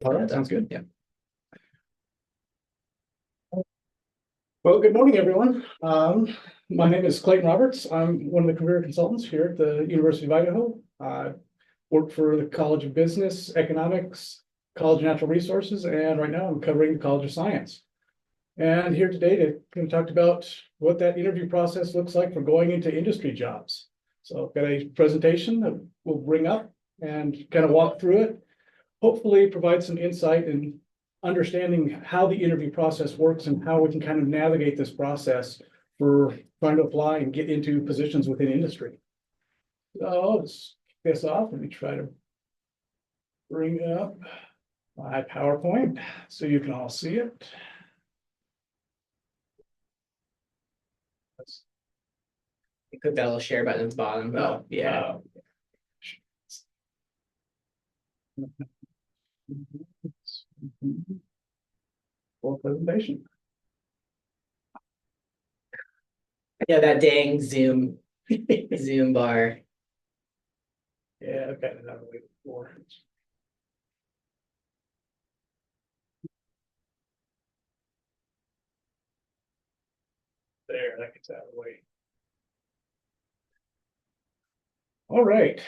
All right, sounds good. Yeah. Well, good morning, everyone. My name is Clayton Roberts. I'm one of the career consultants here at the University of Idaho. I work for the College of Business, Economics, College of Natural Resources, and right now I'm covering the College of Science. And here today to talk about what that interview process looks like for going into industry jobs. So I've got a presentation that we'll bring up and kind of walk through it. Hopefully provide some insight in understanding how the interview process works and how we can kind of navigate this process for trying to apply and get into positions within industry. So let's kick this off. Let me try to bring up my PowerPoint so you can all see it. You click that little share button at the bottom. Oh, yeah. Full presentation. Yeah, that dang Zoom bar. Yeah, I've got it out of the way before. There, that gets out of the way. All right.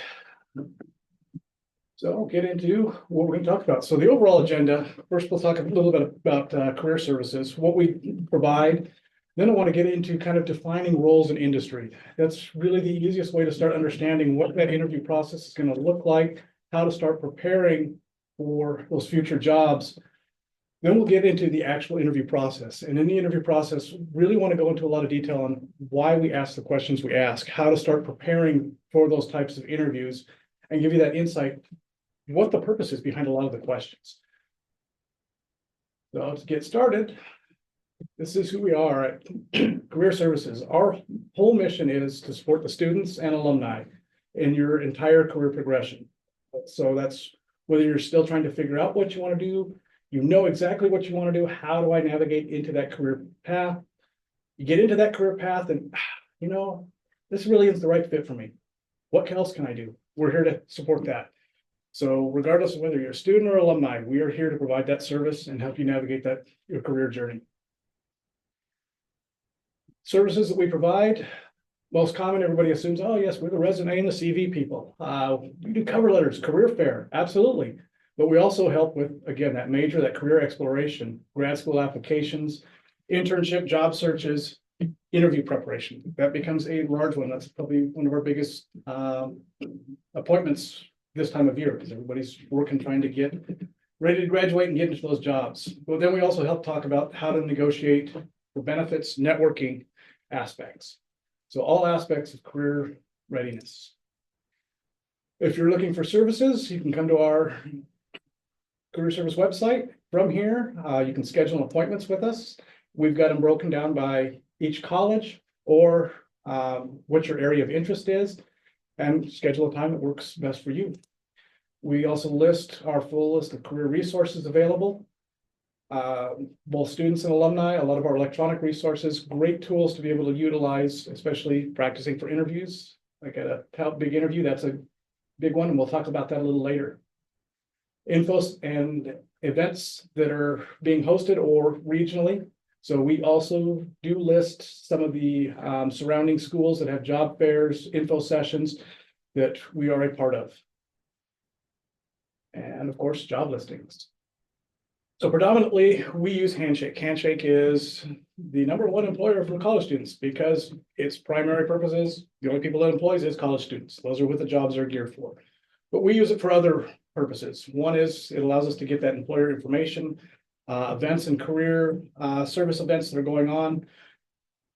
So I'll get into what we're going to talk about. So the overall agenda, first we'll talk a little bit about career services, what we provide. Then I want to get into kind of defining roles in industry. That's really the easiest way to start understanding what that interview process is going to look like, how to start preparing for those future jobs. Then we'll get into the actual interview process. And in the interview process, really want to go into a lot of detail on why we ask the questions we ask, how to start preparing for those types of interviews, and give you that insight, what the purpose is behind a lot of the questions. So to get started, this is who we are at Career Services. Our whole mission is to support the students and alumni in your entire career progression. So that's whether you're still trying to figure out what you want to do, you know exactly what you want to do, how do I navigate into that career path? You get into that career path and, you know, this really is the right fit for me. What else can I do? We're here to support that. So regardless of whether you're a student or alumni, we are here to provide that service and help you navigate that your career journey. Services that we provide, most common, everybody assumes, oh yes, we're the resume and the CV people. We do cover letters, career fair, absolutely. But we also help with, again, that major, that career exploration, grad school applications, internship, job searches, interview preparation. That becomes a large one. That's probably one of our biggest appointments this time of year because everybody's working, trying to get ready to graduate and get into those jobs. But then we also help talk about how to negotiate for benefits, networking aspects. So all aspects of career readiness. If you're looking for services, you can come to our career service website. From here, you can schedule appointments with us. We've got them broken down by each college or what your area of interest is, and schedule a time that works best for you. We also list our full list of career resources available. Both students and alumni, a lot of our electronic resources, great tools to be able to utilize, especially practicing for interviews. Like at a Tout big interview, that's a big one, and we'll talk about that a little later. Infos and events that are being hosted or regionally. So we also do list some of the surrounding schools that have job fairs, info sessions that we are a part of. And of course, job listings. So predominantly we use Handshake. Handshake is the #1 employer for college students because its primary purpose is the only people that employs is college students. Those are what the jobs are geared for. But we use it for other purposes. One is it allows us to get that employer information, events and career service events that are going on.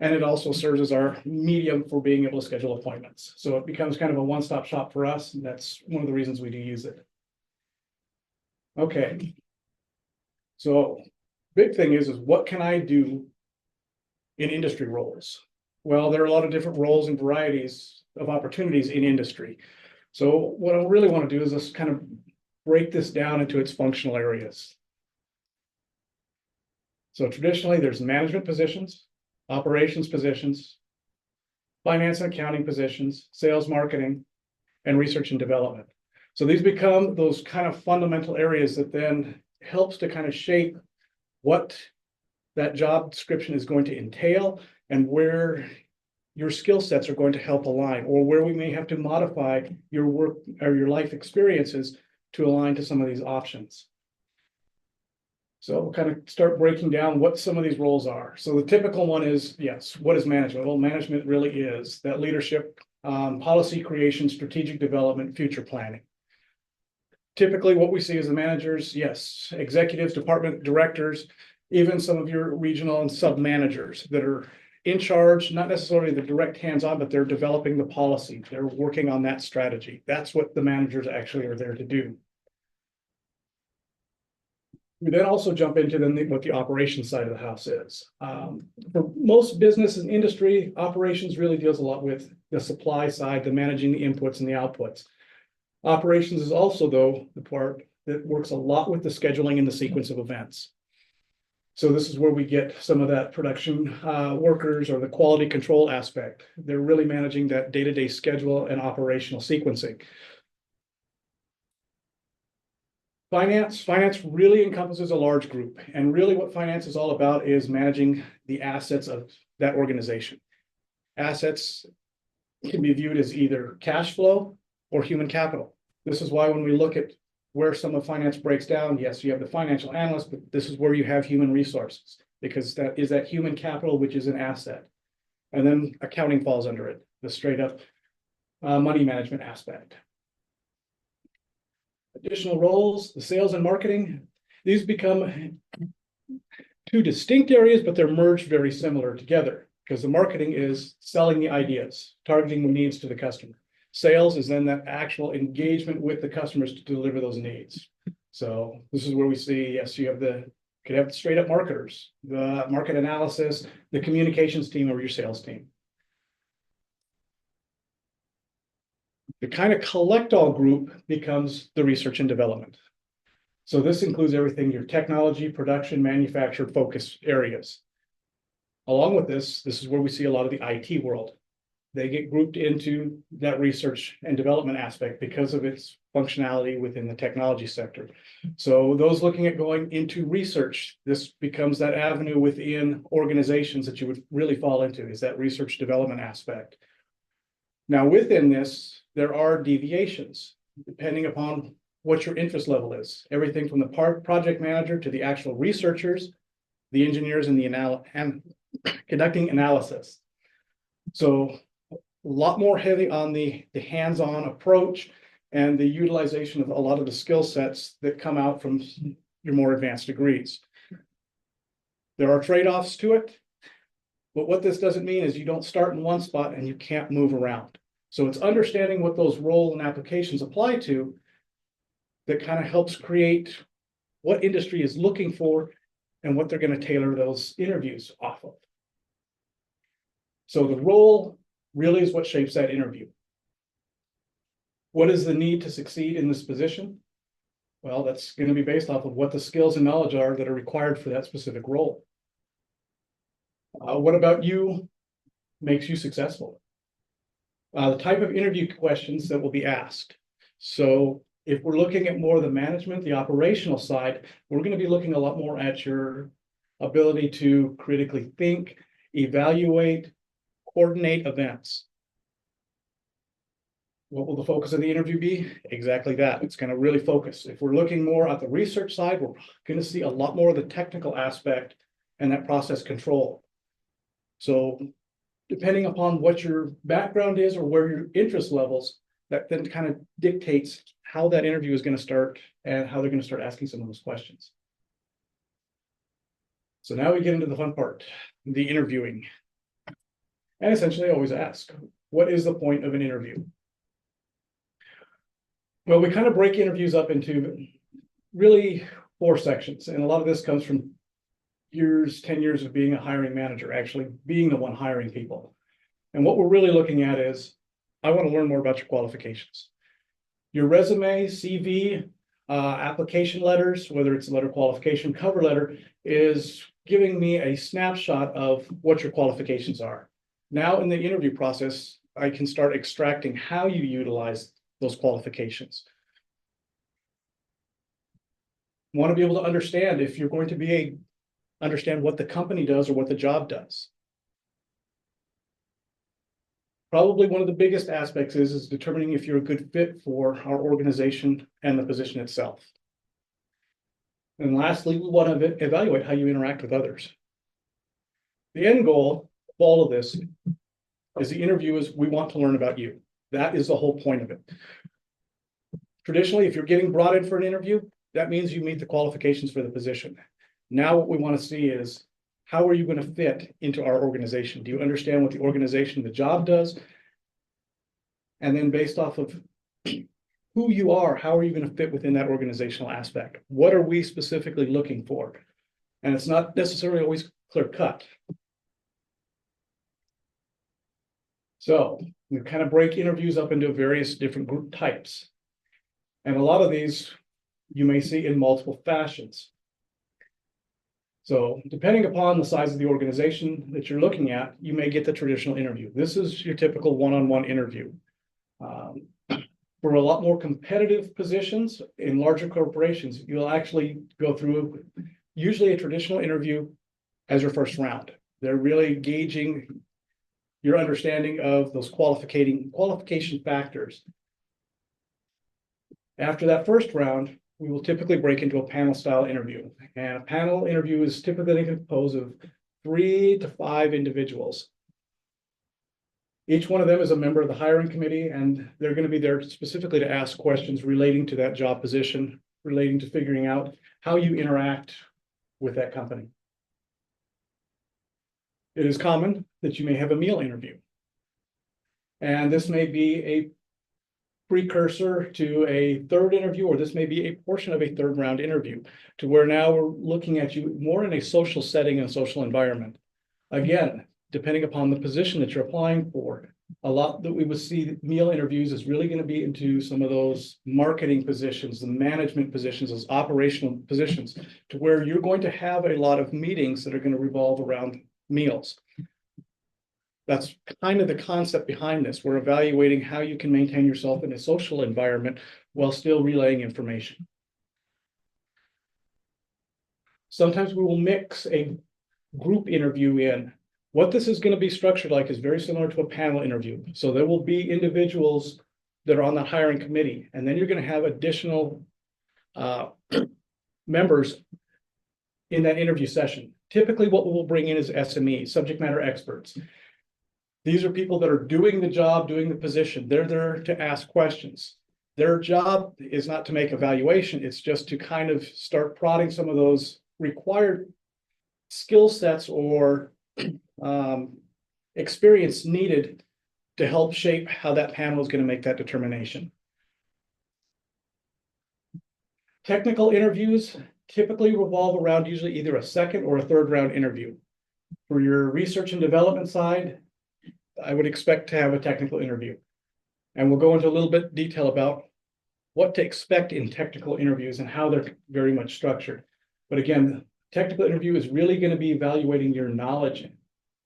And it also serves as our medium for being able to schedule appointments. So it becomes kind of a one-stop shop for us. And that's one of the reasons we do use it. Okay. So big thing is what can I do in industry roles? Well, there are a lot of different roles and varieties of opportunities in industry. So what I really want to do is just kind of break this down into its functional areas. So traditionally, there's management positions, operations positions, finance and accounting positions, sales, marketing, and research and development. So these become those kind of fundamental areas that then helps to kind of shape what that job description is going to entail and where your skill sets are going to help align, or where we may have to modify your work or your life experiences to align to some of these options. So we'll kind of start breaking down what some of these roles are. So the typical one is, yes, what is management? Well, management really is that leadership, policy creation, strategic development, future planning. Typically what we see as the managers, yes, executives, department directors, even some of your regional and sub managers that are in charge, not necessarily the direct hands-on, but they're developing the policy. They're working on that strategy. That's what the managers actually are there to do. We then also jump into what the operations side of the house is. For most business and industry, operations really deals a lot with the supply side, the managing the inputs and the outputs. Operations is also, though, the part that works a lot with the scheduling and the sequence of events. So this is where we get some of that production workers or the quality control aspect. They're really managing that day-to-day schedule and operational sequencing. Finance really encompasses a large group, and really what finance is all about is managing the assets of that organization. Assets can be viewed as either cash flow or human capital. This is why when we look at where some of finance breaks down, yes, you have the financial analyst, but this is where you have human resources, because that is that human capital, which is an asset. And then accounting falls under it, the straight up money management aspect. Additional roles, the sales and marketing, these become two distinct areas, but they're merged very similar together, because the marketing is selling the ideas, targeting the needs to the customer. Sales is then that actual engagement with the customers to deliver those needs. So this is where we see, yes, you could have straight up marketers, the market analysis, the communications team, or your sales team. The kind of collect-all group becomes the research and development. So this includes everything, your technology, production, manufacture, focus areas. Along with this is where we see a lot of the IT world. They get grouped into that research and development aspect because of its functionality within the technology sector. So those looking at going into research, this becomes that avenue within organizations that you would really fall into, is that research development aspect. Now within this, there are deviations depending upon what your interest level is. Everything from the project manager to the actual researchers, the engineers, and the conducting analysis. So a lot more heavy on the hands-on approach and the utilization of a lot of the skill sets that come out from your more advanced degrees. There are trade-offs to it, but what this doesn't mean is you don't start in one spot and you can't move around. So it's understanding what those roles and applications apply to that kind of helps create what industry is looking for and what they're going to tailor those interviews off of. So the role really is what shapes that interview. What is the need to succeed in this position? Well, that's going to be based off of what the skills and knowledge are that are required for that specific role. What about you makes you successful? The type of interview questions that will be asked. So if we're looking at more of the management, the operational side, we're going to be looking a lot more at your ability to critically think, evaluate, coordinate events. What will the focus of the interview be? Exactly that. It's going to really focus. If we're looking more at the research side, we're going to see a lot more of the technical aspect and that process control. So depending upon what your background is or where your interest levels, that then kind of dictates how that interview is going to start and how they're going to start asking some of those questions. So now we get into the fun part, the interviewing. And essentially I always ask, what is the point of an interview? Well, we kind of break interviews up into really 4 sections. And a lot of this comes from 10 years of being a hiring manager, actually being the one hiring people. And what we're really looking at is, I want to learn more about your qualifications. Your resume, CV, application letters, whether it's a letter qualification, cover letter, is giving me a snapshot of what your qualifications are. Now in the interview process, I can start extracting how you utilize those qualifications. want to be able to understand if you're going to understand what the company does or what the job does. Probably one of the biggest aspects is determining if you're a good fit for our organization and the position itself. And lastly, we want to evaluate how you interact with others. The end goal of all of this is the interview is we want to learn about you. That is the whole point of it. Traditionally, if you're getting brought in for an interview, that means you meet the qualifications for the position. Now what we want to see is how are you going to fit into our organization? Do you understand what the organization, the job does? And then based off of who you are, how are you going to fit within that organizational aspect? What are we specifically looking for? And it's not necessarily always clear cut. So we kind of break interviews up into various different group types. And a lot of these you may see in multiple fashions. So depending upon the size of the organization that you're looking at, you may get the traditional interview. This is your typical one-on-one interview. For a lot more competitive positions in larger corporations, you'll actually go through usually a traditional interview as your first round. They're really gauging your understanding of those qualification factors. After that first round, we will typically break into a panel style interview. And a panel interview is typically composed of 3 to 5 individuals. Each one of them is a member of the hiring committee, and they're going to be there specifically to ask questions relating to that job position, relating to figuring out how you interact with that company. It is common that you may have a meal interview. And this may be a precursor to a third interview, or this may be a portion of a third round interview, to where now we're looking at you more in a social setting and social environment. Again, depending upon the position that you're applying for, a lot that we would see meal interviews is really going to be into some of those marketing positions, the management positions, those operational positions, to where you're going to have a lot of meetings that are going to revolve around meals. That's kind of the concept behind this. We're evaluating how you can maintain yourself in a social environment while still relaying information. Sometimes we will mix a group interview in. What this is going to be structured like is very similar to a panel interview. So there will be individuals that are on that hiring committee, and then you're going to have additional members in that interview session. Typically, what we will bring in is SMEs, subject matter experts. These are people that are doing the job, doing the position. They're there to ask questions. Their job is not to make evaluation. It's just to kind of start prodding some of those required skill sets or experience needed to help shape how that panel is going to make that determination. Technical interviews typically revolve around usually either a second or a third round interview. For your research and development side, I would expect to have a technical interview. And we'll go into a little bit detail about what to expect in technical interviews and how they're very much structured. But again, technical interview is really going to be evaluating your knowledge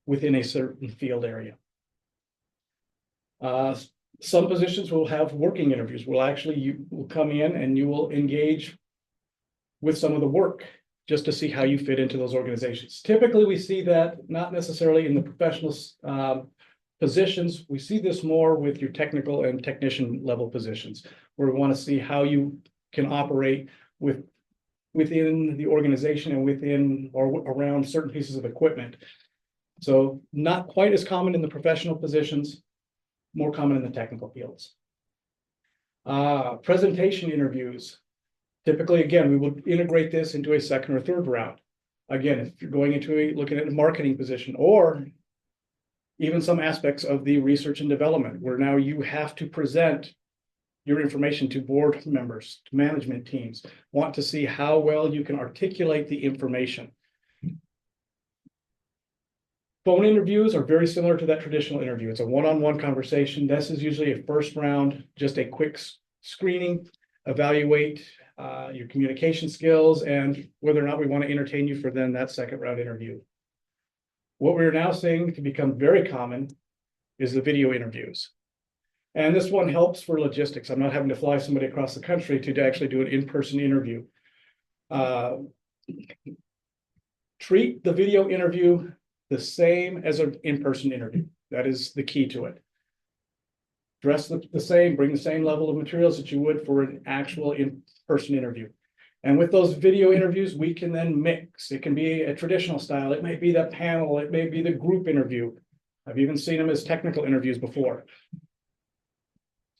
within a certain field area. Some positions will have working interviews. You will come in and you will engage with some of the work just to see how you fit into those organizations. Typically, we see that not necessarily in the professional positions. We see this more with your technical and technician level positions, where we want to see how you can operate within the organization and within or around certain pieces of equipment. So not quite as common in the professional positions, more common in the technical fields. Presentation interviews. Typically, again, we will integrate this into a second or third round. Again, if you're going into looking at a marketing position, or even some aspects of the research and development, where now you have to present your information to board members, to management teams, want to see how well you can articulate the information. Phone interviews are very similar to that traditional interview. It's a one-on-one conversation. This is usually a first round, just a quick screening, evaluate your communication skills and whether or not we want to entertain you for then that second round interview. What we're now seeing to become very common is the video interviews. And this one helps for logistics. I'm not having to fly somebody across the country to actually do an in-person interview. Treat the video interview the same as an in-person interview. That is the key to it. Dress the same, bring the same level of materials that you would for an actual in-person interview. And with those video interviews, we can then mix. It can be a traditional style. It may be the panel. It may be the group interview. I've even seen them as technical interviews before.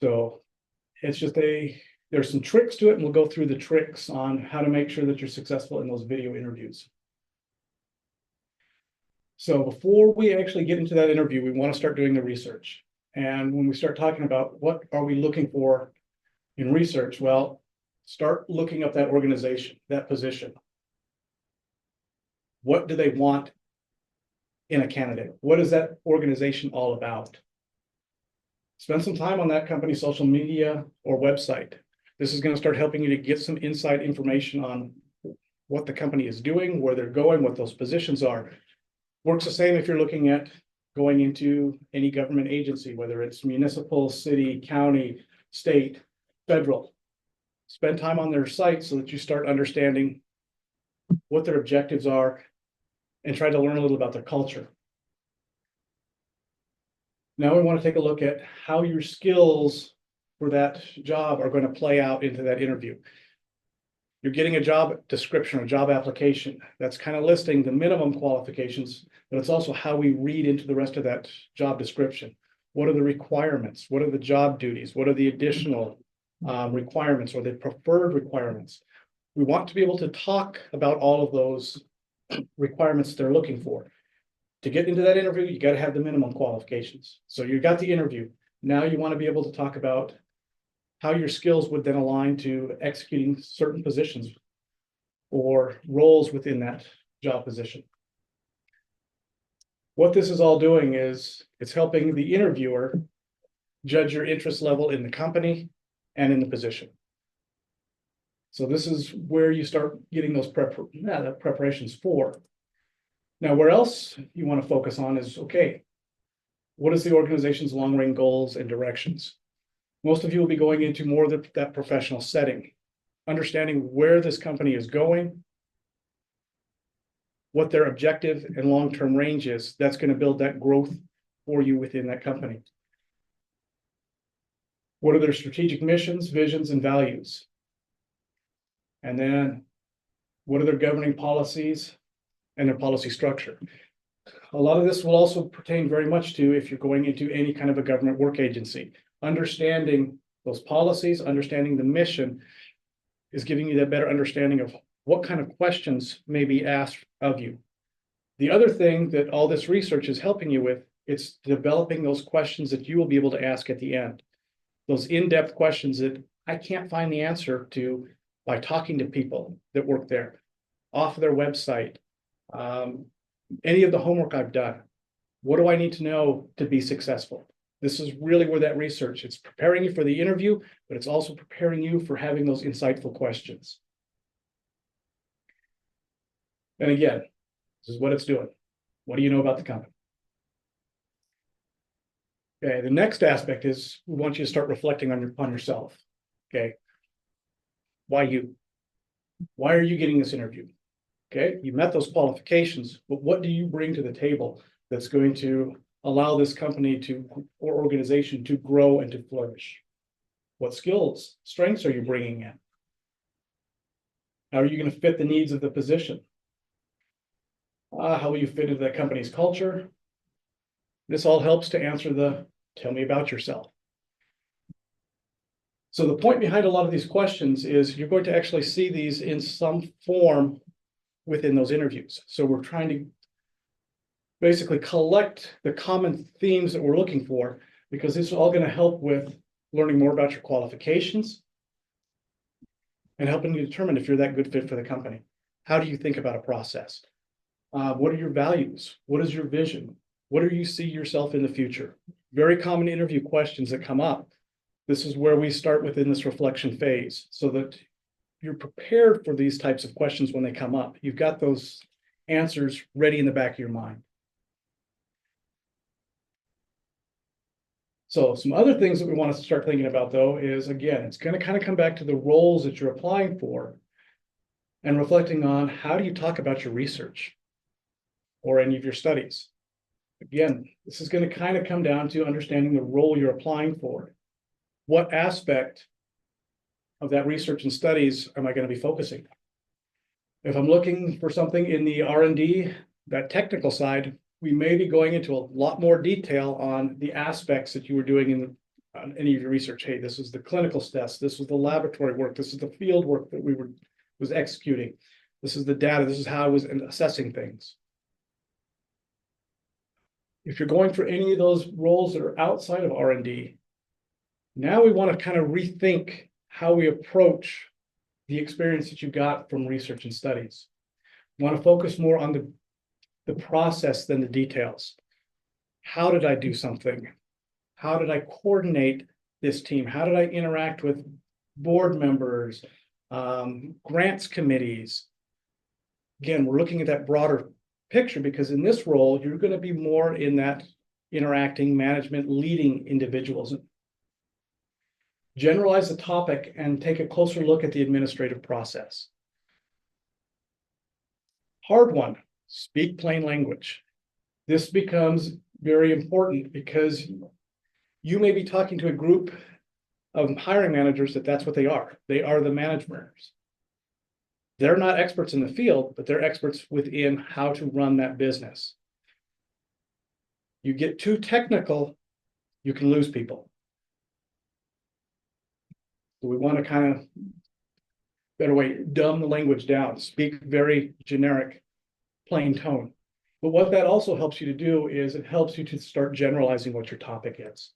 So it's just there's some tricks to it, and we'll go through the tricks on how to make sure that you're successful in those video interviews. So before we actually get into that interview, we want to start doing the research. And when we start talking about what are we looking for in research, well, start looking up that organization, that position. What do they want in a candidate? What is that organization all about? Spend some time on that company's social media or website. This is going to start helping you to get some inside information on what the company is doing, where they're going, what those positions are. Works the same if you're looking at going into any government agency, whether it's municipal, city, county, state, federal. Spend time on their site so that you start understanding what their objectives are and try to learn a little about their culture. Now we want to take a look at how your skills for that job are going to play out into that interview. You're getting a job description or job application. That's kind of listing the minimum qualifications, but it's also how we read into the rest of that job description. What are the requirements? What are the job duties? What are the additional requirements or the preferred requirements? We want to be able to talk about all of those requirements they're looking for. To get into that interview, you got to have the minimum qualifications. So you got the interview. Now you want to be able to talk about how your skills would then align to executing certain positions or roles within that job position. What this is all doing is it's helping the interviewer judge your interest level in the company and in the position. So this is where you start getting those preparations for. Now, where else you want to focus on is, okay, what is the organization's long-range goals and directions? Most of you will be going into more of that professional setting, understanding where this company is going, what their objective and long-term range is. That's going to build that growth for you within that company. What are their strategic missions, visions, and values? And then what are their governing policies and their policy structure? A lot of this will also pertain very much to if you're going into any kind of a government work agency. Understanding those policies, understanding the mission is giving you that better understanding of what kind of questions may be asked of you. The other thing that all this research is helping you with, it's developing those questions that you will be able to ask at the end. Those in-depth questions that I can't find the answer to by talking to people that work there, off their website, any of the homework I've done. What do I need to know to be successful? This is really where that research, it's preparing you for the interview, but it's also preparing you for having those insightful questions. And again, this is what it's doing. What do you know about the company? Okay, the next aspect is we want you to start reflecting on yourself. Okay, why you? Why are you getting this interview? Okay, you met those qualifications, but what do you bring to the table that's going to allow this company or organization to grow and to flourish? What skills, strengths are you bringing in? How are you going to fit the needs of the position? How will you fit into that company's culture? This all helps to answer the tell me about yourself. So the point behind a lot of these questions is you're going to actually see these in some form within those interviews. So we're trying to basically collect the common themes that we're looking for, because this is all going to help with learning more about your qualifications and helping you determine if you're that good fit for the company. How do you think about a process? What are your values? What is your vision? What do you see yourself in the future? Very common interview questions that come up. This is where we start within this reflection phase so that you're prepared for these types of questions when they come up. You've got those answers ready in the back of your mind. So some other things that we want to start thinking about, though, is, again, it's going to kind of come back to the roles that you're applying for. and reflecting on how do you talk about your research or any of your studies. Again, this is going to kind of come down to understanding the role you're applying for. What aspect of that research and studies am I going to be focusing? If I'm looking for something in the R&D, that technical side, we may be going into a lot more detail on the aspects that you were doing in any of your research. Hey, this is the clinical steps, this was the laboratory work, this is the field work that was executing, this is the data, this is how I was assessing things. If you're going for any of those roles that are outside of R&D, now we want to kind of rethink how we approach the experience that you got from research and studies. We want to focus more on the process than the details. How did I do something? How did I coordinate this team? How did I interact with board members, grants committees? Again, we're looking at that broader picture because in this role, you're going to be more in that interacting, management, leading individuals. Generalize the topic and take a closer look at the administrative process. Hard one, speak plain language. This becomes very important because you may be talking to a group of hiring managers that's what they are. They are the managers. They're not experts in the field, but they're experts within how to run that business. You get too technical, you can lose people. So we want to kind of, better way, dumb the language down, speak very generic, plain tone. But what that also helps you to do is it helps you to start generalizing what your topic is.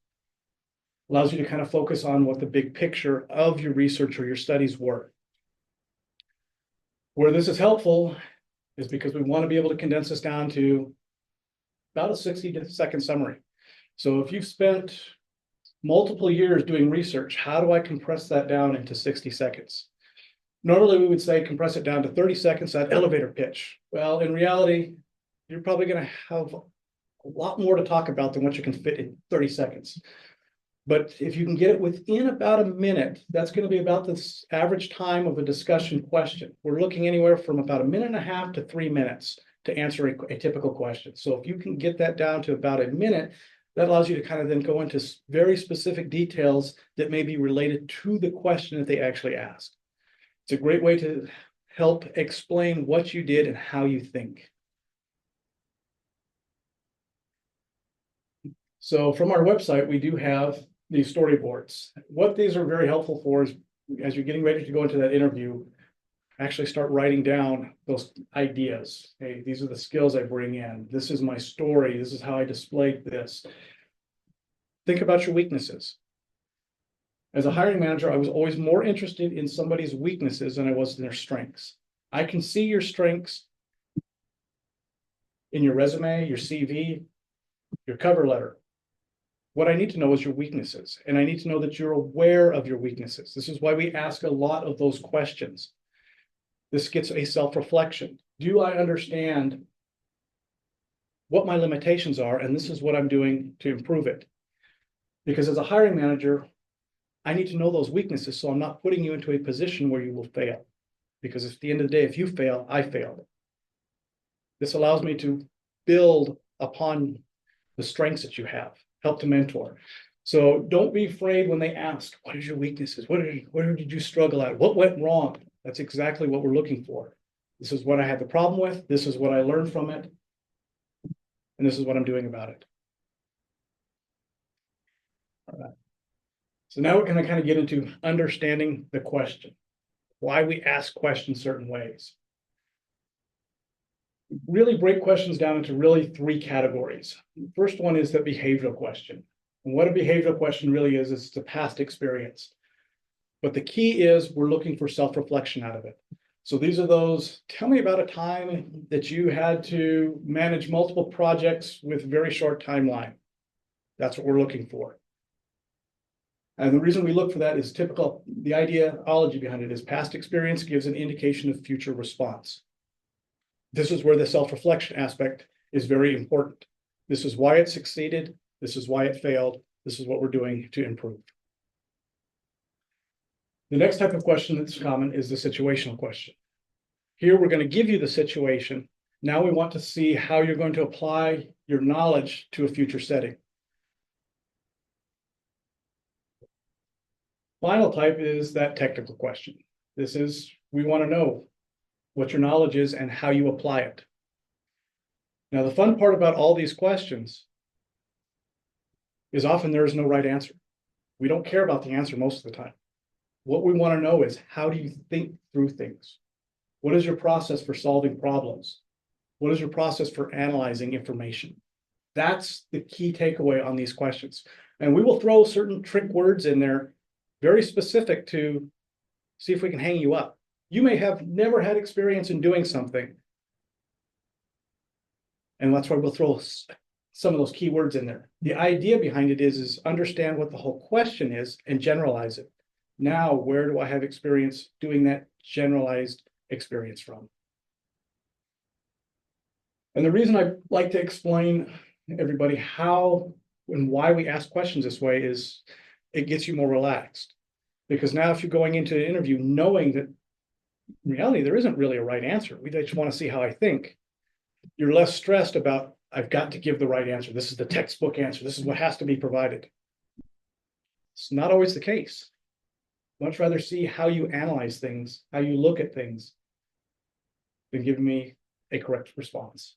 Allows you to kind of focus on what the big picture of your research or your studies were. Where this is helpful is because we want to be able to condense this down to about a 60-second summary. So if you've spent multiple years doing research, how do I compress that down into 60 seconds? Normally we would say compress it down to 30 seconds, that elevator pitch. Well, in reality, you're probably going to have a lot more to talk about than what you can fit in 30 seconds. But if you can get it within about a minute, that's going to be about the average time of a discussion question. We're looking anywhere from about 1.5 minutes to 3 minutes to answer a typical question. So if you can get that down to about a minute, that allows you to kind of then go into very specific details that may be related to the question that they actually asked. It's a great way to help explain what you did and how you think. So from our website, we do have these storyboards. What these are very helpful for is as you're getting ready to go into that interview, actually start writing down those ideas. Hey, these are the skills I bring in. This is my story. This is how I displayed this. Think about your weaknesses. As a hiring manager, I was always more interested in somebody's weaknesses than I was in their strengths. I can see your strengths in your resume, your CV, your cover letter. What I need to know is your weaknesses, and I need to know that you're aware of your weaknesses. This is why we ask a lot of those questions. This gets a self-reflection. Do I understand what my limitations are? And this is what I'm doing to improve it. Because as a hiring manager, I need to know those weaknesses so I'm not putting you into a position where you will fail. Because at the end of the day, if you fail, I failed. This allows me to build upon the strengths that you have, help to mentor. So don't be afraid when they ask, what is your weaknesses? Where did you struggle at? What went wrong? That's exactly what we're looking for. This is what I had the problem with. This is what I learned from it. And this is what I'm doing about it. All right. So now we're going to kind of get into understanding the question, why we ask questions certain ways. Really break questions down into really 3 categories. The first one is the behavioral question. And what a behavioral question really is it's the past experience. But the key is we're looking for self-reflection out of it. So these are those, tell me about a time that you had to manage multiple projects with very short timeline. That's what we're looking for. And the reason we look for that is typical, the ideology behind it is past experience gives an indication of future response. This is where the self-reflection aspect is very important. This is why it succeeded. This is why it failed. This is what we're doing to improve. The next type of question that's common is the situational question. Here, we're going to give you the situation. Now we want to see how you're going to apply your knowledge to a future setting. Final type is that technical question. This is, we want to know what your knowledge is and how you apply it. Now, the fun part about all these questions is often there is no right answer. We don't care about the answer most of the time. What we want to know is, how do you think through things? What is your process for solving problems? What is your process for analyzing information? That's the key takeaway on these questions. And we will throw certain trick words in there, very specific to see if we can hang you up. You may have never had experience in doing something. And that's why we'll throw some of those keywords in there. The idea behind it is understand what the whole question is and generalize it. Now, where do I have experience doing that generalized experience from? And the reason I like to explain everybody how and why we ask questions this way is it gets you more relaxed. Because now if you're going into an interview knowing that in reality there isn't really a right answer, we just want to see how I think, you're less stressed about, I've got to give the right answer. This is the textbook answer. This is what has to be provided. It's not always the case. I'd much rather see how you analyze things, how you look at things, than give me a correct response.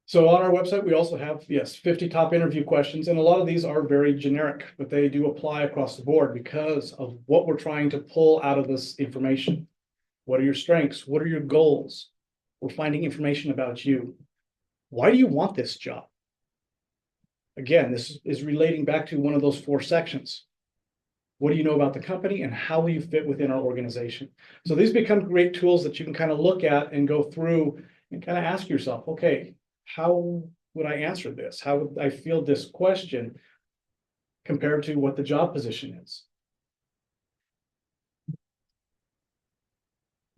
So on our website, we also have, yes, 50 top interview questions. And a lot of these are very generic, but they do apply across the board because of what we're trying to pull out of this information. What are your strengths? What are your goals? We're finding information about you. Why do you want this job? Again, this is relating back to one of those 4 sections. What do you know about the company and how will you fit within our organization? So these become great tools that you can kind of look at and go through and kind of ask yourself, okay, how would I answer this? How would I field this question compared to what the job position is?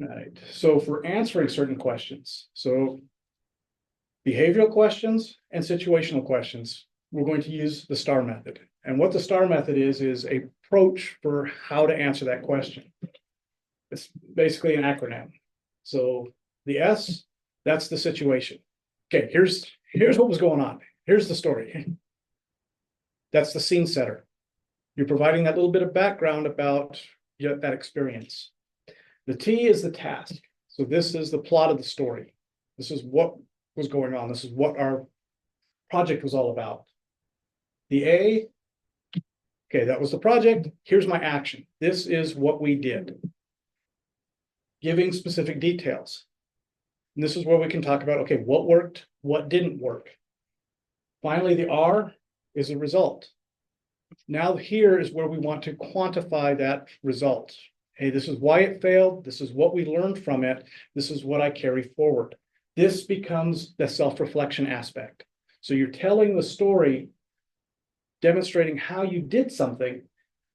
All right, so for answering certain questions, so behavioral questions and situational questions, we're going to use the STAR method. And what the STAR method is a approach for how to answer that question. It's basically an acronym. So the S, that's the situation. Okay, here's what was going on. Here's the story. That's the scene setter. You're providing that little bit of background about that experience. The T is the task. So this is the plot of the story. This is what was going on. This is what our project was all about. The A, okay, that was the project. Here's my action. This is what we did. Giving specific details. And this is where we can talk about, okay, what worked, what didn't work. Finally, the R is a result. Now here is where we want to quantify that result. Hey, this is why it failed. This is what we learned from it. This is what I carry forward. This becomes the self-reflection aspect. So you're telling the story, demonstrating how you did something,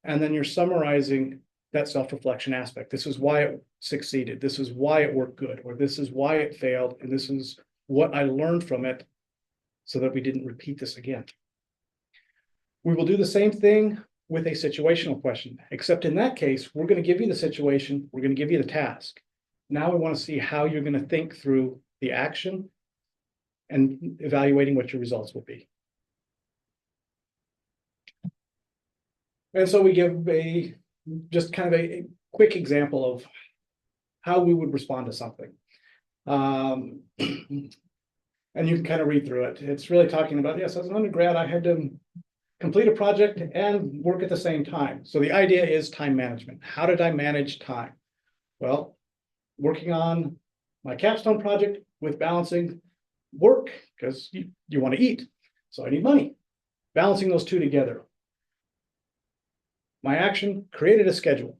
and then you're summarizing that self-reflection aspect. This is why it succeeded. This is why it worked good, or this is why it failed. And this is what I learned from it so that we didn't repeat this again. We will do the same thing with a situational question, except in that case, we're going to give you the situation, we're going to give you the task. Now we want to see how you're going to think through the action and evaluating what your results will be. And so we give just kind of a quick example of how we would respond to something. And you can kind of read through it. It's really talking about, yes, as an undergrad, I had to complete a project and work at the same time. So the idea is time management. How did I manage time? Well, working on my capstone project with balancing work, because you want to eat. So I need money. Balancing those two together. My action, created a schedule.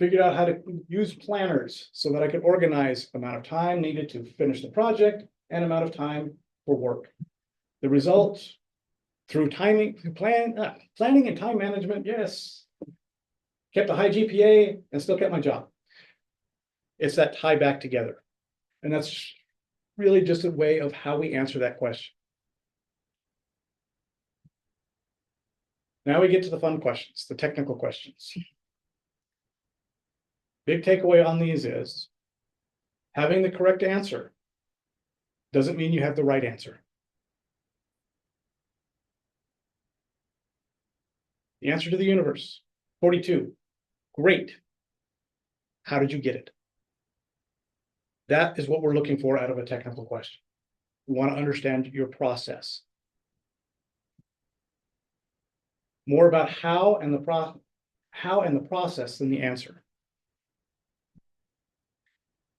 Figured out how to use planners so that I could organize amount of time needed to finish the project and amount of time for work. The result, through planning and time management, yes, kept a high GPA and still kept my job. It's that tie back together. And that's really just a way of how we answer that question. Now we get to the fun questions, the technical questions. Big takeaway on these is having the correct answer doesn't mean you have the right answer. The answer to the universe, 42. Great. How did you get it? That is what we're looking for out of a technical question. We want to understand your process. More about how and the process than the answer.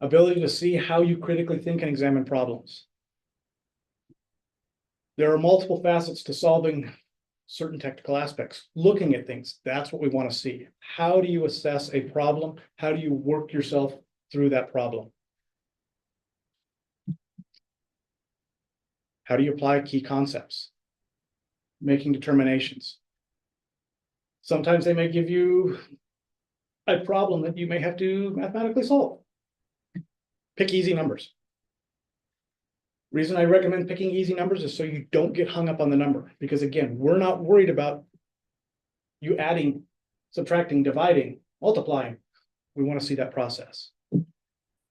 Ability to see how you critically think and examine problems. There are multiple facets to solving certain technical aspects. Looking at things, that's what we want to see. How do you assess a problem? How do you work yourself through that problem? How do you apply key concepts? Making determinations. Sometimes they may give you a problem that you may have to mathematically solve. Pick easy numbers. Reason I recommend picking easy numbers is so you don't get hung up on the number. Because again, we're not worried about you adding, subtracting, dividing, multiplying. We want to see that process.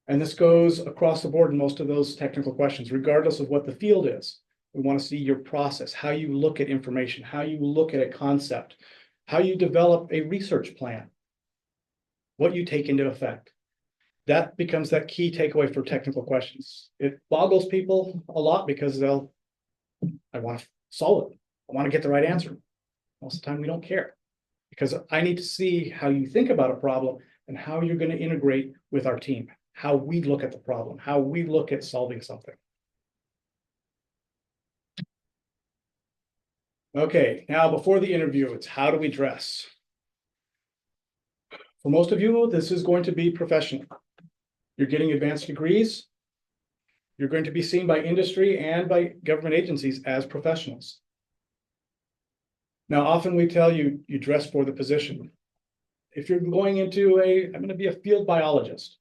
And this goes across the board in most of those technical questions, regardless of what the field is. We want to see your process, how you look at information, how you look at a concept, how you develop a research plan, what you take into effect. That becomes that key takeaway for technical questions. It boggles people a lot because I want to solve it. I want to get the right answer. Most of the time we don't care because I need to see how you think about a problem and how you're going to integrate with our team, how we look at the problem, how we look at solving something. Okay, now before the interview, it's how do we dress? For most of you, this is going to be professional. You're getting advanced degrees. You're going to be seen by industry and by government agencies as professionals. Now, often we tell you, you dress for the position. If you're going into I'm going to be a field biologist.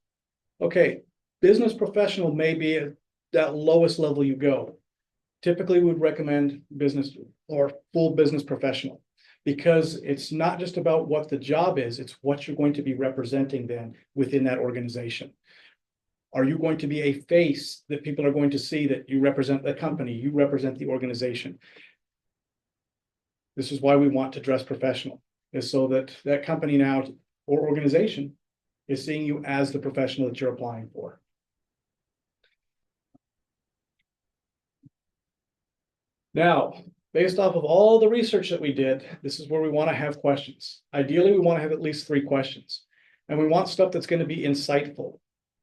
Okay, business professional may be at that lowest level you go. Typically, we would recommend business or full business professional because it's not just about what the job is, it's what you're going to be representing then within that organization. Are you going to be a face that people are going to see that you represent the company, you represent the organization? This is why we want to dress professional, is so that that company now or organization is seeing you as the professional that you're applying for. Now, based off of all the research that we did, this is where we want to have questions. Ideally, we want to have at least 3 questions. And we want stuff that's going to be insightful.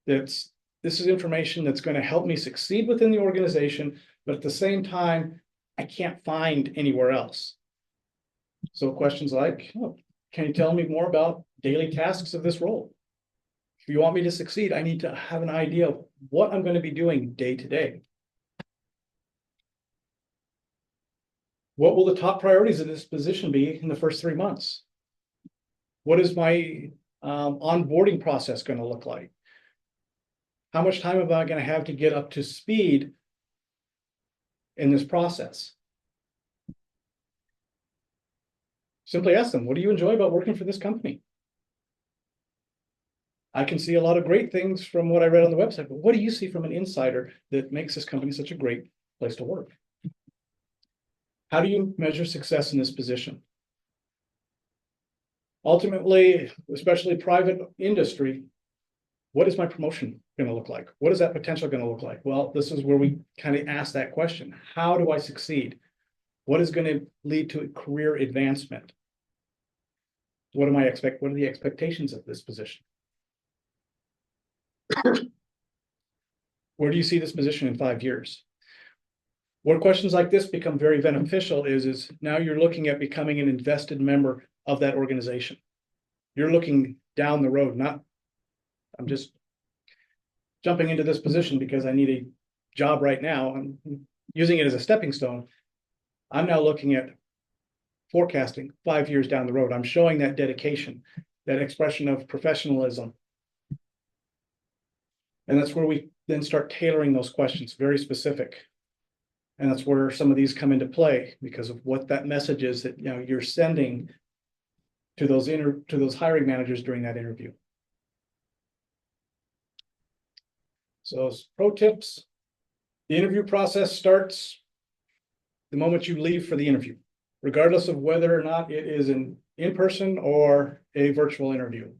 This is information that's going to help me succeed within the organization, but at the same time, I can't find anywhere else. So questions like, can you tell me more about daily tasks of this role? If you want me to succeed, I need to have an idea of what I'm going to be doing day to day. What will the top priorities of this position be in the first 3 months? What is my onboarding process going to look like? How much time am I going to have to get up to speed in this process? Simply ask them, what do you enjoy about working for this company? I can see a lot of great things from what I read on the website, but what do you see from an insider that makes this company such a great place to work? How do you measure success in this position? Ultimately, especially private industry, what is my promotion going to look like? What is that potential going to look like? Well, this is where we kind of ask that question. How do I succeed? What is going to lead to career advancement? What are the expectations of this position? Where do you see this position in 5 years? Where questions like this become very beneficial is now you're looking at becoming an invested member of that organization. You're looking down the road, not I'm just jumping into this position because I need a job right now. I'm using it as a stepping stone. I'm now looking at forecasting 5 years down the road. I'm showing that dedication, that expression of professionalism. And that's where we then start tailoring those questions, very specific. And that's where some of these come into play because of what that message is that you're sending to those hiring managers during that interview. So pro tips, the interview process starts the moment you leave for the interview, regardless of whether or not it is an in-person or a virtual interview.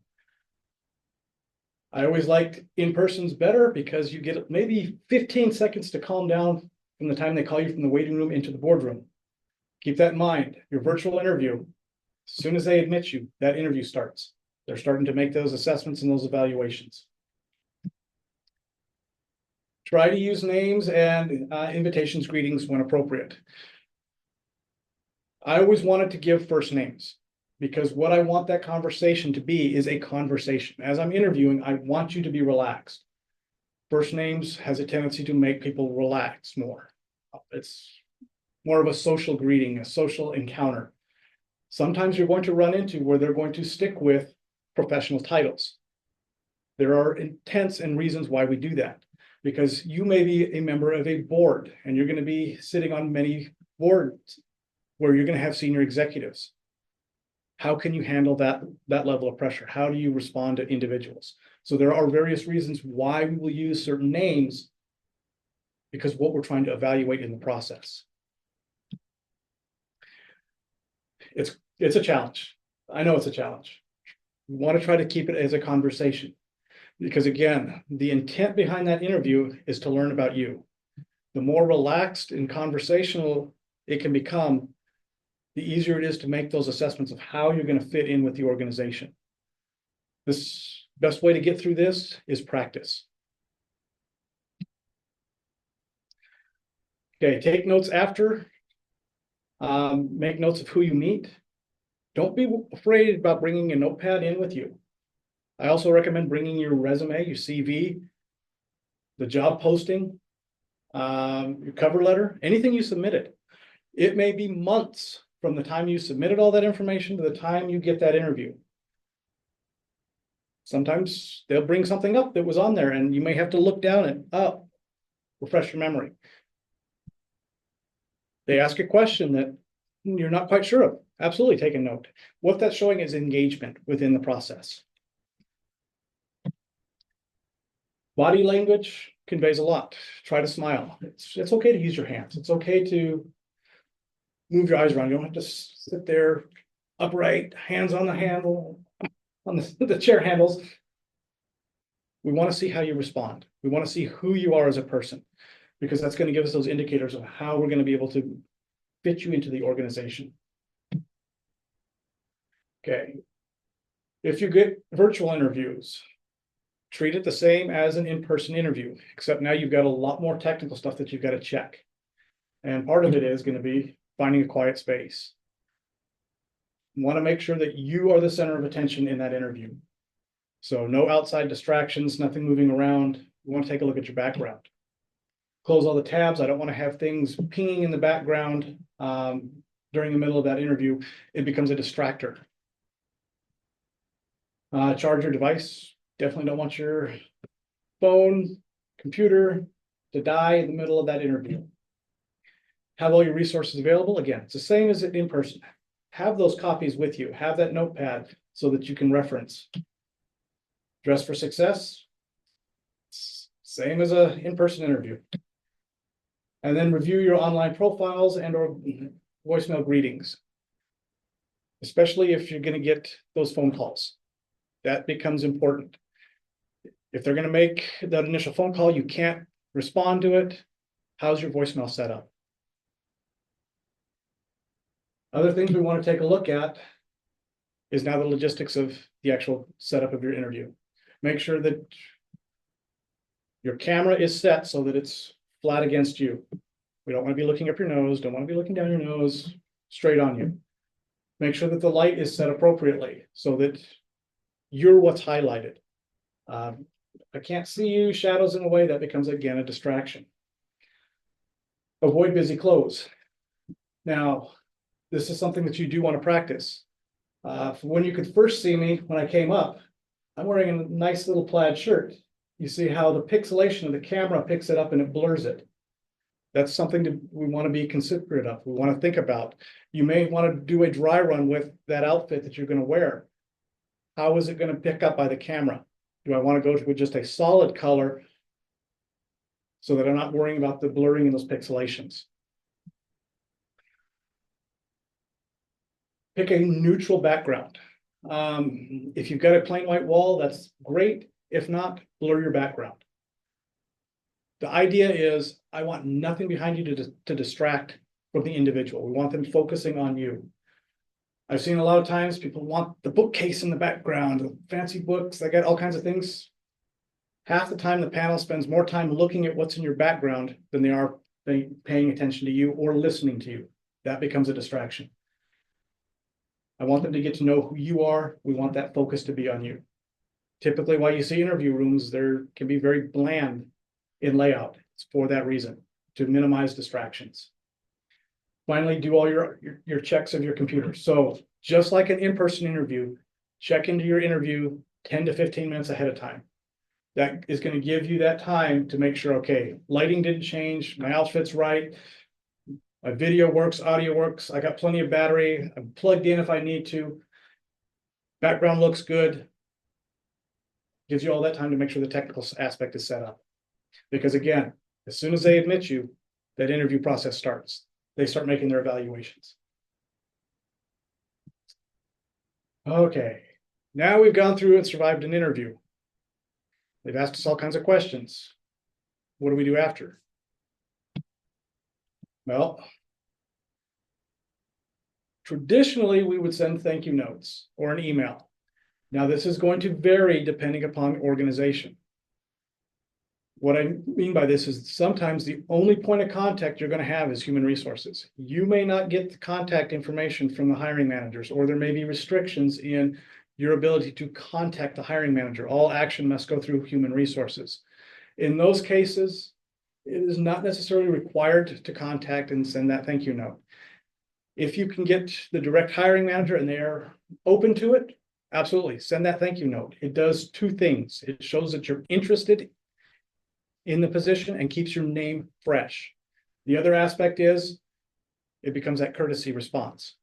I always liked in-persons better because you get maybe 15 seconds to calm down from the time they call you from the waiting room into the boardroom. Keep that in mind. Your virtual interview, as soon as they admit you, that interview starts. They're starting to make those assessments and those evaluations. Try to use names and invitations, greetings when appropriate. I always wanted to give first names because what I want that conversation to be is a conversation. As I'm interviewing, I want you to be relaxed. First names has a tendency to make people relax more. It's more of a social greeting, a social encounter. Sometimes you're going to run into where they're going to stick with professional titles. There are intents and reasons why we do that, because you may be a member of a board and you're going to be sitting on many boards where you're going to have senior executives. How can you handle that level of pressure? How do you respond to individuals? So there are various reasons why we will use certain names because what we're trying to evaluate in the process. It's a challenge. I know it's a challenge. We want to try to keep it as a conversation because again, the intent behind that interview is to learn about you. The more relaxed and conversational it can become, the easier it is to make those assessments of how you're going to fit in with the organization. This best way to get through this is practice. Okay, take notes after. Make notes of who you meet. Don't be afraid about bringing a notepad in with you. I also recommend bringing your resume, your CV, the job posting, your cover letter, anything you submitted. It may be months from the time you submitted all that information to the time you get that interview. Sometimes they'll bring something up that was on there and you may have to look down and refresh your memory. They ask a question that you're not quite sure of. Absolutely take a note. What that's showing is engagement within the process. Body language conveys a lot. Try to smile. It's okay to use your hands. It's okay to move your eyes around. You don't have to sit there upright, hands on the handle, on the chair handles. We want to see how you respond. We want to see who you are as a person, because that's going to give us those indicators of how we're going to be able to fit you into the organization. Okay. If you get virtual interviews, treat it the same as an in-person interview, except now you've got a lot more technical stuff that you've got to check. And part of it is going to be finding a quiet space. You want to make sure that you are the center of attention in that interview. So no outside distractions, nothing moving around. You want to take a look at your background. Close all the tabs. I don't want to have things pinging in the background during the middle of that interview. It becomes a distractor. Charge your device. Definitely don't want your phone, computer to die in the middle of that interview. Have all your resources available. Again, it's the same as in person. Have those copies with you. Have that notepad so that you can reference. Dress for success. Same as an in-person interview. And then review your online profiles and or voicemail greetings, especially if you're going to get those phone calls. That becomes important. If they're going to make that initial phone call, you can't respond to it. How's your voicemail set up? Other things we want to take a look at is now the logistics of the actual setup of your interview. Make sure that your camera is set so that it's flat against you. We don't want to be looking up your nose, don't want to be looking down your nose, straight on you. Make sure that the light is set appropriately so that you're what's highlighted. I can't see you, shadows in a way, that becomes again a distraction. Avoid busy clothes. Now, this is something that you do want to practice. When you could first see me when I came up, I'm wearing a nice little plaid shirt. You see how the pixelation of the camera picks it up and it blurs it. That's something that we want to be considerate of. We want to think about. You may want to do a dry run with that outfit that you're going to wear. How is it going to pick up by the camera? Do I want to go with just a solid color so that I'm not worrying about the blurring and those pixelations. Pick a neutral background. If you've got a plain white wall, that's great. If not, blur your background. The idea is I want nothing behind you to distract from the individual. We want them focusing on you. I've seen a lot of times people want the bookcase in the background, the fancy books, they got all kinds of things. Half the time the panel spends more time looking at what's in your background than they are paying attention to you or listening to you. That becomes a distraction. I want them to get to know who you are. We want that focus to be on you. Typically, why you see interview rooms, there can be very bland in layout. It's for that reason, to minimize distractions. Finally, do all your checks of your computer. So just like an in-person interview, check into your interview 10 to 15 minutes ahead of time. That is going to give you that time to make sure, okay, lighting didn't change, my outfit's right, my video works, audio works, I got plenty of battery, I'm plugged in if I need to, background looks good. Gives you all that time to make sure the technical aspect is set up. Because again, as soon as they admit you, that interview process starts. They start making their evaluations. Okay, now we've gone through and survived an interview. They've asked us all kinds of questions. What do we do after? Well, traditionally, we would send thank you notes or an email. Now, this is going to vary depending upon organization. What I mean by this is sometimes the only point of contact you're going to have is human resources. You may not get the contact information from the hiring managers, or there may be restrictions in your ability to contact the hiring manager. All action must go through human resources. In those cases, it is not necessarily required to contact and send that thank you note. If you can get the direct hiring manager and they're open to it, absolutely send that thank you note. It does two things. It shows that you're interested in the position and keeps your name fresh. The other aspect is it becomes that courtesy response.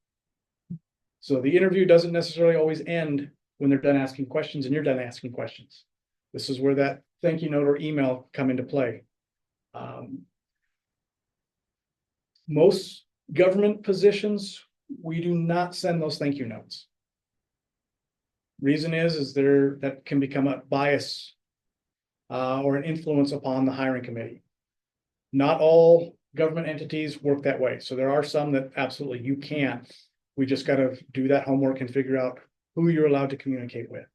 So the interview doesn't necessarily always end when they're done asking questions and you're done asking questions. This is where that thank you note or email come into play. Most government positions, we do not send those thank you notes. Reason is that can become a bias or an influence upon the hiring committee. Not all government entities work that way. So there are some that absolutely you can. We just got to do that homework and figure out who you're allowed to communicate with.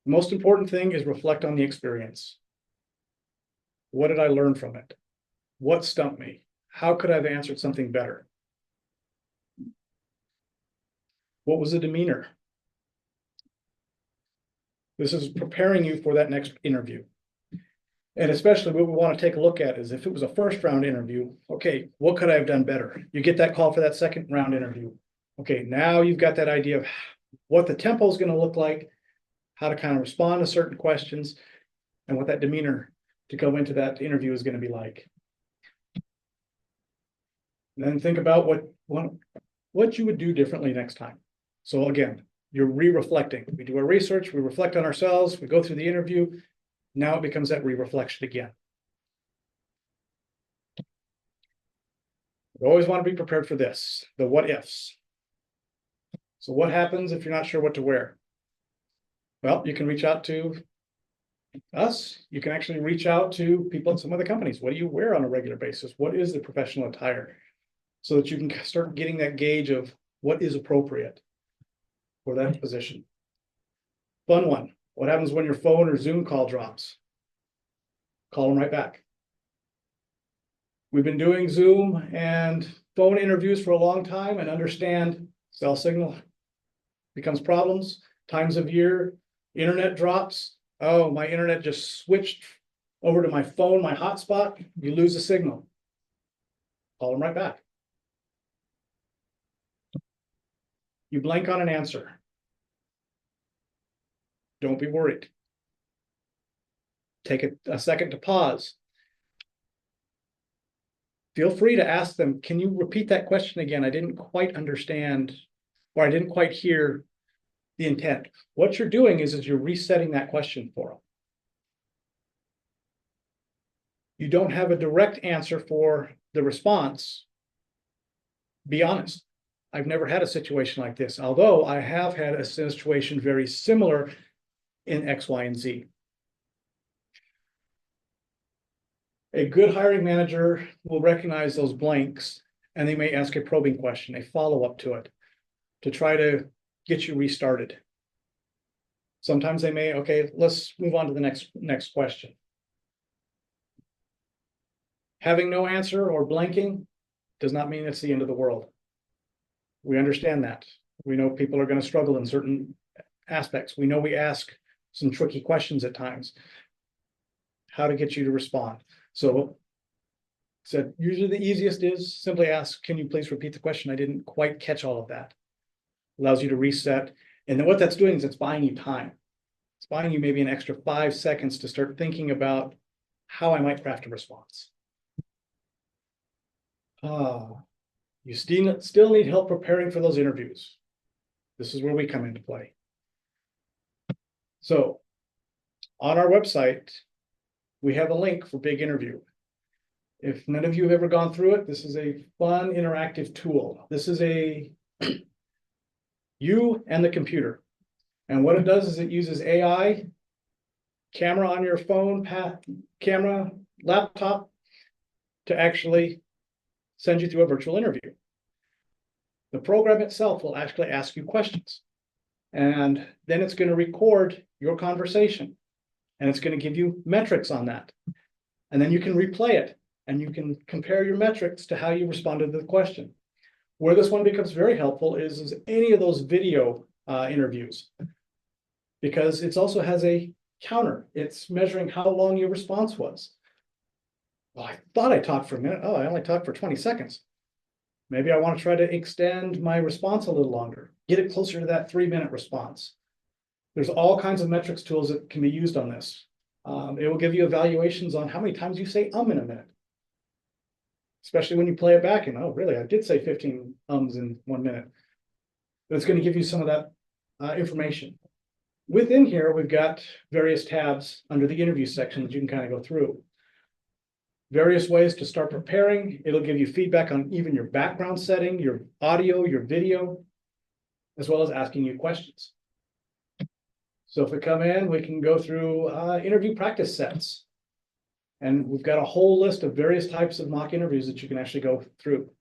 The most important thing is reflect on the experience. What did I learn from it? What stumped me? How could I have answered something better? What was the demeanor? This is preparing you for that next interview. And especially what we want to take a look at is if it was a first round interview, okay, what could I have done better? You get that call for that second round interview. Okay, now you've got that idea of what the tempo is going to look like, how to kind of respond to certain questions, and what that demeanor to go into that interview is going to be like. And then think about what you would do differently next time. So again, you're re-reflecting. We do our research, we reflect on ourselves, we go through the interview. Now it becomes that re-reflection again. We always want to be prepared for this, the what ifs. So what happens if you're not sure what to wear? Well, you can reach out to us. You can actually reach out to people at some other companies. What do you wear on a regular basis? What is the professional attire? So that you can start getting that gauge of what is appropriate for that position. Fun one. What happens when your phone or Zoom call drops? Call them right back. We've been doing Zoom and phone interviews for a long time and understand cell signal becomes problems, times of year, internet drops. Oh, my internet just switched over to my phone, my hotspot. You lose the signal. Call them right back. You blank on an answer. Don't be worried. Take a second to pause. Feel free to ask them, can you repeat that question again? I didn't quite understand, or I didn't quite hear the intent. What you're doing is you're resetting that question for them. you don't have a direct answer for the response, be honest. I've never had a situation like this, although I have had a situation very similar in X, Y, and Z. A good hiring manager will recognize those blanks and they may ask a probing question, a follow-up to it, to try to get you restarted. Sometimes they may, okay, let's move on to the next question. Having no answer or blanking does not mean it's the end of the world. We understand that. We know people are going to struggle in certain aspects. We know we ask some tricky questions at times. How to get you to respond. So said usually the easiest is simply ask, can you please repeat the question? I didn't quite catch all of that. Allows you to reset. And then what that's doing is it's buying you time. It's buying you maybe an extra 5 seconds to start thinking about how I might craft a response. You still need help preparing for those interviews. This is where we come into play. So on our website, we have a link for Big Interview. If none of you have ever gone through it, this is a fun interactive tool. This is a you and the computer. And what it does is it uses AI, camera on your phone, camera, laptop, to actually send you through a virtual interview. The program itself will actually ask you questions. And then it's going to record your conversation. And it's going to give you metrics on that. And then you can replay it. And you can compare your metrics to how you responded to the question. Where this one becomes very helpful is any of those video interviews. Because it also has a counter. It's measuring how long your response was. Well, I thought I talked for a minute. Oh, I only talked for 20 seconds. Maybe I want to try to extend my response a little longer, get it closer to that 3-minute response. There's all kinds of metrics tools that can be used on this. It will give you evaluations on how many times you say in a minute. Especially when you play it back and, oh, really, I did say 15 ums in 1 minute. But it's going to give you some of that information. Within here, we've got various tabs under the interview section that you can kind of go through. Various ways to start preparing. It'll give you feedback on even your background setting, your audio, your video, as well as asking you questions. So if we come in, we can go through interview practice sets. And we've got a whole list of various types of mock interviews that you can actually go through,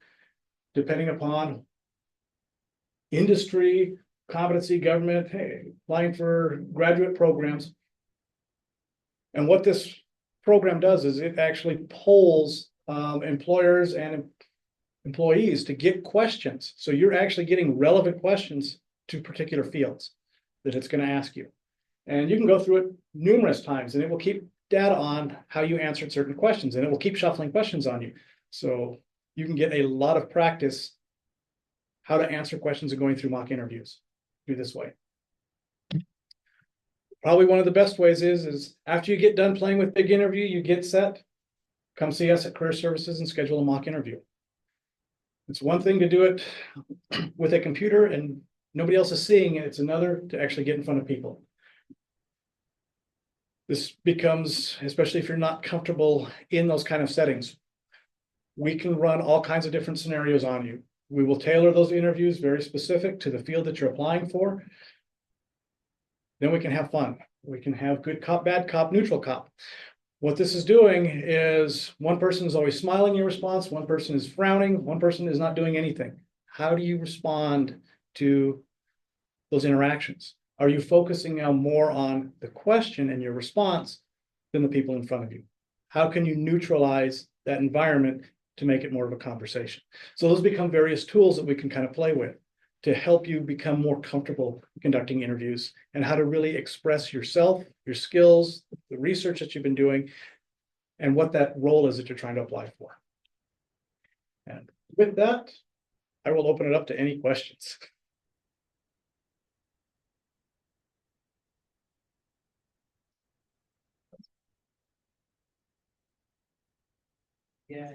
depending upon industry, competency, government, hey, applying for graduate programs. And what this program does is it actually polls employers and employees to get questions. So you're actually getting relevant questions to particular fields that it's going to ask you. And you can go through it numerous times and it will keep data on how you answered certain questions and it will keep shuffling questions on you. So you can get a lot of practice how to answer questions and going through mock interviews through this way. Probably one of the best ways is after you get done playing with Big Interview, you get set, come see us at Career Services and schedule a mock interview. It's one thing to do it with a computer and nobody else is seeing it. It's another to actually get in front of people. This becomes, especially if you're not comfortable in those kind of settings, we can run all kinds of different scenarios on you. We will tailor those interviews very specific to the field that you're applying for. Then we can have fun. We can have good cop, bad cop, neutral cop. What this is doing is one person is always smiling in your response, one person is frowning, one person is not doing anything. How do you respond to those interactions? Are you focusing now more on the question and your response than the people in front of you? How can you neutralize that environment to make it more of a conversation? So those become various tools that we can kind of play with to help you become more comfortable conducting interviews and how to really express yourself, your skills, the research that you've been doing, and what that role is that you're trying to apply for. And with that, I will open it up to any questions. Yeah.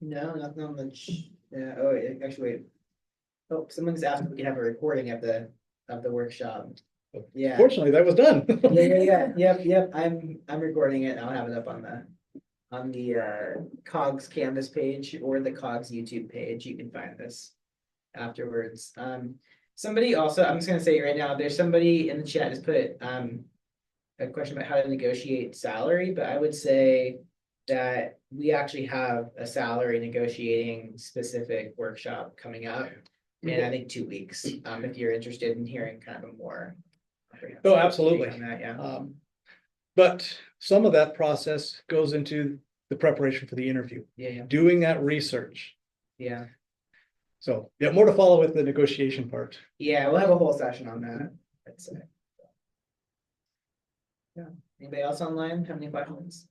No, not much. Yeah. Oh, actually, wait. Oh, someone's asked if we can have a recording of the workshop. Yeah. Fortunately, that was done. Yeah. Yep. I'm recording it. I'll have it up on the on the COGS Canvas page or the COGS YouTube page. You can find this afterwards. Somebody also, I'm just gonna say right now, there's somebody in the chat just put a question about how to negotiate salary, but I would say that we actually have a salary negotiating specific workshop coming up in I think 2 weeks. If you're interested in hearing kind of a more. Oh, absolutely. On that, yeah. But some of that process goes into the preparation for the interview, Yeah, doing that research. yeah. So, yeah, more to follow with the negotiation part. Yeah, we'll have a whole session on that. I'd say. Yeah. Anybody else online have any questions?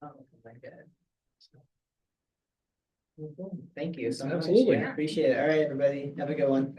Oh, my God. Thank you so much. Absolutely. Yeah, appreciate it. All right, everybody, have a good one.